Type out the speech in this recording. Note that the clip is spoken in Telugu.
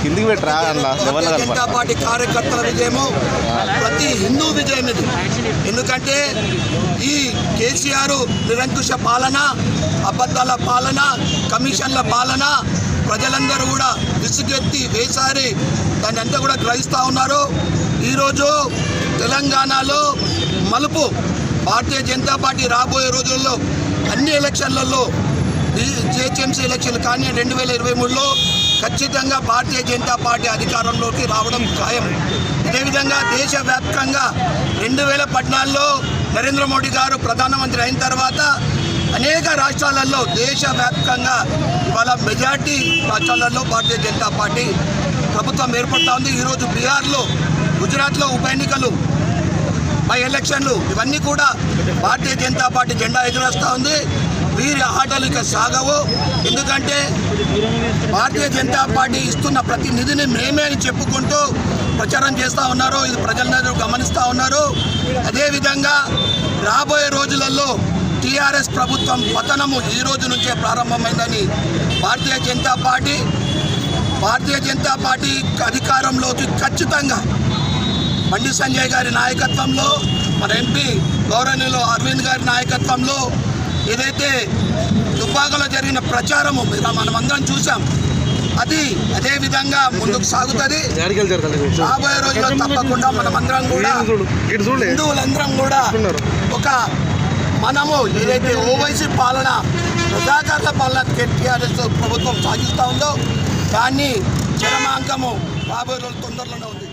కిందికి పెట్టరా భారతీయ జనతా పార్టీ కార్యకర్తల విజయము, ప్రతి హిందూ విజయం ఇది. ఎందుకంటే ఈ కేసీఆర్ నిరంకుశ పాలన, అబద్ధాల పాలన, కమిషన్ల పాలన ప్రజలందరూ కూడా విసుగెత్తి వేసారి దాన్ని అంతా కూడా గ్రహిస్తూ ఉన్నారు. ఈరోజు తెలంగాణలో మలుపు భారతీయ జనతా పార్టీ రాబోయే రోజుల్లో అన్ని ఎలక్షన్లలో జిహెచ్ఎంసీ ఎలక్షన్లు కానీ 2023లో ఖచ్చితంగా భారతీయ జనతా పార్టీ అధికారంలోకి రావడం ఖాయం. అదేవిధంగా దేశవ్యాప్తంగా 2014లో నరేంద్ర మోడీ గారు ప్రధానమంత్రి అయిన తర్వాత అనేక రాష్ట్రాలలో దేశవ్యాప్తంగా ఇవాళ మెజార్టీ రాష్ట్రాలలో భారతీయ జనతా పార్టీ ప్రభుత్వం ఏర్పడుతూ ఉంది. ఈరోజు బీహార్లో, గుజరాత్లో ఉప ఎన్నికలు, బై ఎలక్షన్లు ఇవన్నీ కూడా భారతీయ జనతా పార్టీ జెండా ఎగురేస్తూ ఉంది. వీరి ఆటలు ఇక సాగవు. ఎందుకంటే భారతీయ జనతా పార్టీ ఇస్తున్న ప్రతి నిధిని మేమే అని చెప్పుకుంటూ ప్రచారం చేస్తూ ఉన్నారు. ఇది ప్రజలందరూ గమనిస్తూ ఉన్నారు. అదేవిధంగా రాబోయే రోజులలో టీఆర్ఎస్ ప్రభుత్వం పతనము ఈ రోజు నుంచే ప్రారంభమైందని భారతీయ జనతా పార్టీ అధికారంలోకి ఖచ్చితంగా బండి సంజయ్ గారి నాయకత్వంలో, మన ఎంపీ గౌరవనీయులు అరవింద్ గారి నాయకత్వంలో ఏదైతే దుబ్బాకలో జరిగిన ప్రచారము మనమందరం చూసాం, అది అదే విధంగా ముందుకు సాగుతుంది. రాబోయే రోజుల్లో తప్పకుండా మనమందరం కూడా హిందువులందరం కూడా మనము ఏదైతే ఓవైసీ పాలన, ప్రజాకర్ల పాలన టీఆర్ఎస్ ప్రభుత్వం సాగిస్తూ ఉందో దాన్ని చరమాంకము రాబోయే రోజులు తొందరలోనే ఉంది.